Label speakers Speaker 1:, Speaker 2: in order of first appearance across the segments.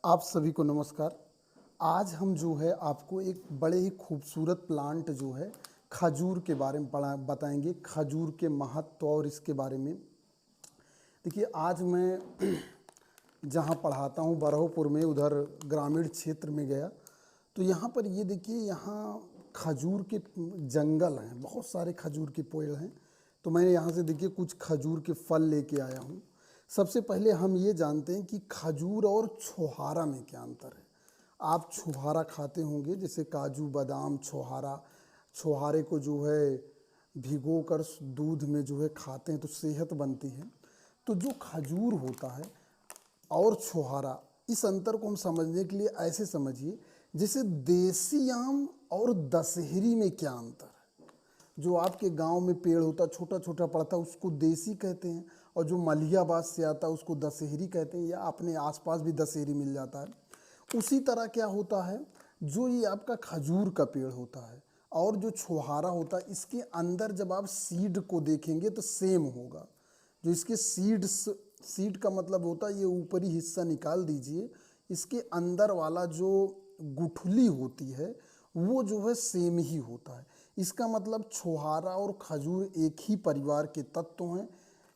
Speaker 1: आप सभी को नमस्कार। आज हम जो है आपको एक बड़े ही खूबसूरत प्लांट जो है खजूर के बारे में बताएंगे, खजूर के महत्व और इसके बारे में। देखिए, आज मैं जहाँ पढ़ाता हूँ बरहोपुर में, उधर ग्रामीण क्षेत्र में गया तो यहाँ पर ये देखिए, यहाँ खजूर के जंगल हैं, बहुत सारे खजूर के पेड़ हैं। तो मैंने यहाँ से देखिए कुछ खजूर के फल लेके आया हूँ। सबसे पहले हम ये जानते हैं कि खजूर और छोहारा में क्या अंतर है। आप छोहारा खाते होंगे, जैसे काजू बादाम छोहारा। छोहारे को जो है भिगो कर दूध में जो है खाते हैं तो सेहत बनती है। तो जो खजूर होता है और छोहारा, इस अंतर को हम समझने के लिए ऐसे समझिए, जैसे देसी आम और दशहरी में क्या अंतर है। जो आपके गांव में पेड़ होता छोटा छोटा पड़ता है उसको देसी कहते हैं, और जो मलिहाबाद से आता है उसको दशहरी कहते हैं, या अपने आसपास भी दशहरी मिल जाता है। उसी तरह क्या होता है, जो ये आपका खजूर का पेड़ होता है और जो छोहारा होता है, इसके अंदर जब आप सीड को देखेंगे तो सेम होगा। जो इसके सीड का मतलब होता है, ये ऊपरी हिस्सा निकाल दीजिए, इसके अंदर वाला जो गुठली होती है वो जो है सेम ही होता है। इसका मतलब छोहारा और खजूर एक ही परिवार के तत्व हैं,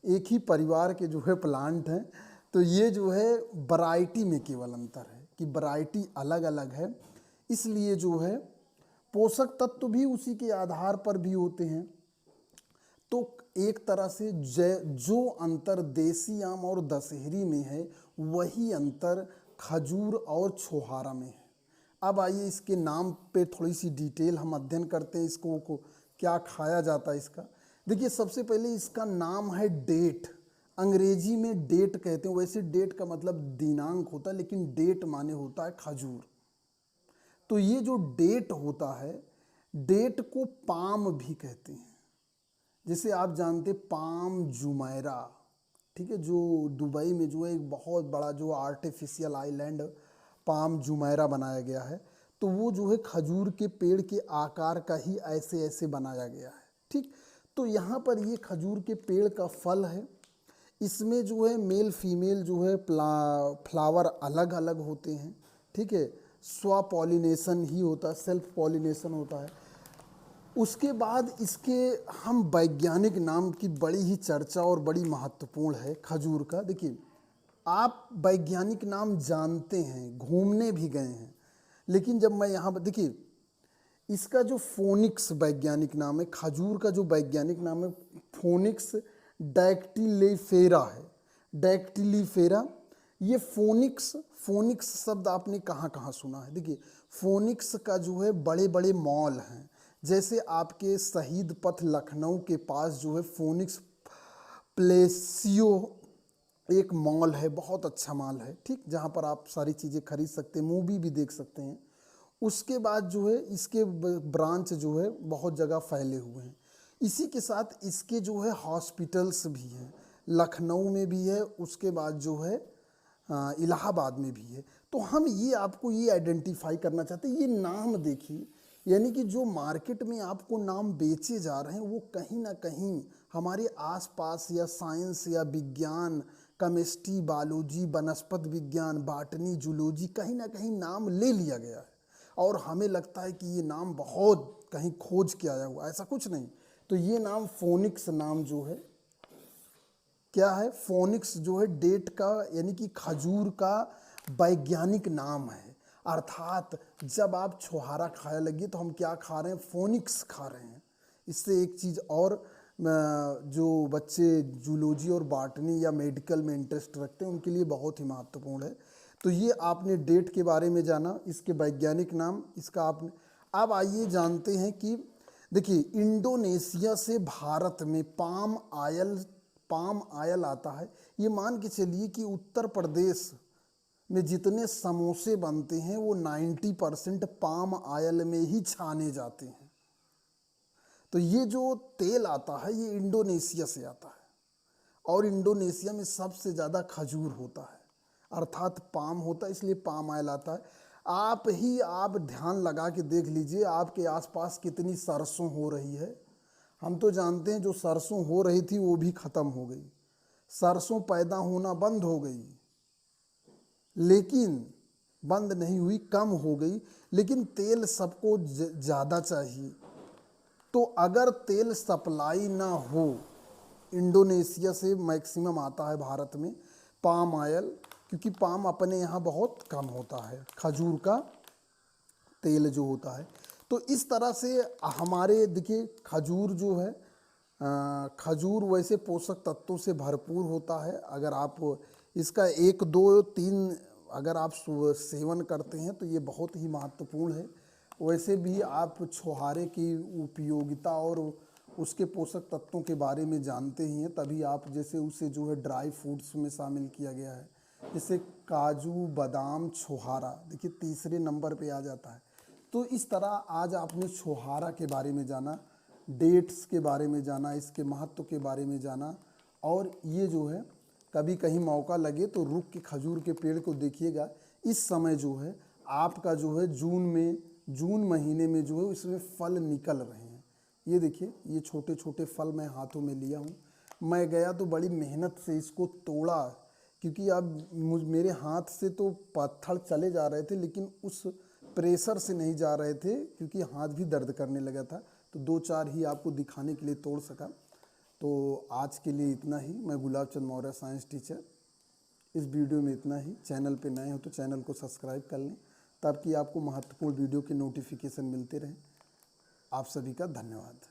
Speaker 1: एक ही परिवार के जो है प्लांट हैं। तो ये जो है वैरायटी में केवल अंतर है कि वैरायटी अलग अलग है, इसलिए जो है पोषक तत्व भी उसी के आधार पर भी होते हैं। तो एक तरह से जो अंतर देसी आम और दशहरी में है, वही अंतर खजूर और छोहारा में है। अब आइए इसके नाम पे थोड़ी सी डिटेल हम अध्ययन करते हैं, इसको को क्या खाया जाता है इसका। देखिए, सबसे पहले इसका नाम है डेट। अंग्रेजी में डेट कहते हैं, वैसे डेट का मतलब दिनांक होता है, लेकिन डेट माने होता है खजूर। तो ये जो डेट होता है, डेट को पाम भी कहते हैं। जैसे आप जानते पाम जुमैरा, ठीक है, जो दुबई में जो है एक बहुत बड़ा जो आर्टिफिशियल आइलैंड पाम जुमैरा बनाया गया है, तो वो जो है खजूर के पेड़ के आकार का ही ऐसे ऐसे बनाया गया है। ठीक, तो यहाँ पर ये खजूर के पेड़ का फल है। इसमें जो है मेल फीमेल जो है फ्लावर अलग अलग होते हैं। ठीक है, स्व पॉलिनेशन ही होता है, सेल्फ पॉलिनेशन होता है। उसके बाद इसके हम वैज्ञानिक नाम की बड़ी ही चर्चा और बड़ी महत्वपूर्ण है खजूर का। देखिए, आप वैज्ञानिक नाम जानते हैं, घूमने भी गए हैं, लेकिन जब मैं यहाँ पर देखिए, इसका जो फोनिक्स वैज्ञानिक नाम है, खजूर का जो वैज्ञानिक नाम है फोनिक्स डैक्टिलिफेरा है। डैक्टिलिफेरा, ये फोनिक्स फोनिक्स शब्द आपने कहाँ कहाँ सुना है। देखिए, फोनिक्स का जो है बड़े बड़े मॉल हैं, जैसे आपके शहीद पथ लखनऊ के पास जो है फोनिक्स प्लेसियो एक मॉल है, बहुत अच्छा मॉल है, ठीक, जहाँ पर आप सारी चीज़ें खरीद सकते हैं, मूवी भी देख सकते हैं। उसके बाद जो है इसके ब्रांच जो है बहुत जगह फैले हुए हैं। इसी के साथ इसके जो है हॉस्पिटल्स भी हैं, लखनऊ में भी है, उसके बाद जो है इलाहाबाद में भी है। तो हम ये आपको ये आइडेंटिफाई करना चाहते हैं, ये नाम देखिए, यानी कि जो मार्केट में आपको नाम बेचे जा रहे हैं वो कहीं ना कहीं हमारे आसपास या साइंस या विज्ञान, केमिस्ट्री, बायोलॉजी, वनस्पति विज्ञान, बॉटनी, जूलॉजी, कहीं ना कहीं नाम ले लिया गया है और हमें लगता है कि ये नाम बहुत कहीं खोज के आया हुआ, ऐसा कुछ नहीं। तो ये नाम फोनिक्स नाम जो है क्या है, फोनिक्स जो है डेट का यानी कि खजूर का वैज्ञानिक नाम है। अर्थात जब आप छोहारा खाया लगे तो हम क्या खा रहे हैं, फोनिक्स खा रहे हैं। इससे एक चीज़ और, जो बच्चे जूलॉजी और बॉटनी या मेडिकल में इंटरेस्ट रखते हैं उनके लिए बहुत ही महत्वपूर्ण है। तो ये आपने डेट के बारे में जाना, इसके वैज्ञानिक नाम इसका आपने। अब आइए जानते हैं कि देखिए, इंडोनेशिया से भारत में पाम आयल आता है। ये मान के चलिए कि उत्तर प्रदेश में जितने समोसे बनते हैं वो 90% पाम आयल में ही छाने जाते हैं। तो ये जो तेल आता है ये इंडोनेशिया से आता है, और इंडोनेशिया में सबसे ज़्यादा खजूर होता है, अर्थात पाम होता है, इसलिए पाम आयल आता है। आप ध्यान लगा के देख लीजिए, आपके आसपास कितनी सरसों हो रही है। हम तो जानते हैं जो सरसों हो रही थी वो भी ख़त्म हो गई, सरसों पैदा होना बंद हो गई। लेकिन बंद नहीं हुई, कम हो गई, लेकिन तेल सबको ज़्यादा चाहिए। तो अगर तेल सप्लाई ना हो, इंडोनेशिया से मैक्सिमम आता है भारत में पाम ऑयल, क्योंकि पाम अपने यहाँ बहुत कम होता है, खजूर का तेल जो होता है। तो इस तरह से हमारे देखिए खजूर जो है, खजूर वैसे पोषक तत्वों से भरपूर होता है। अगर आप इसका 1 2 3 अगर आप सेवन करते हैं तो ये बहुत ही महत्वपूर्ण है। वैसे भी आप छोहारे की उपयोगिता और उसके पोषक तत्वों के बारे में जानते ही हैं, तभी आप जैसे उसे जो है ड्राई फ्रूट्स में शामिल किया गया है। जैसे काजू, बादाम, छोहारा देखिए तीसरे नंबर पे आ जाता है। तो इस तरह आज आपने छोहारा के बारे में जाना, डेट्स के बारे में जाना, इसके महत्व के बारे में जाना। और ये जो है कभी कहीं मौका लगे तो रुक के खजूर के पेड़ को देखिएगा। इस समय जो है आपका जो है जून महीने में जो है इसमें फल निकल रहे हैं। ये देखिए, ये छोटे छोटे फल मैं हाथों में लिया हूँ। मैं गया तो बड़ी मेहनत से इसको तोड़ा, क्योंकि अब मेरे हाथ से तो पत्थर चले जा रहे थे, लेकिन उस प्रेशर से नहीं जा रहे थे, क्योंकि हाथ भी दर्द करने लगा था। तो 2 4 ही आपको दिखाने के लिए तोड़ सका। तो आज के लिए इतना ही। मैं गुलाब चंद मौर्य, साइंस टीचर। इस वीडियो में इतना ही। चैनल पे नए हो तो चैनल को सब्सक्राइब कर लें, ताकि आपको महत्वपूर्ण वीडियो के नोटिफिकेशन मिलते रहें। आप सभी का धन्यवाद।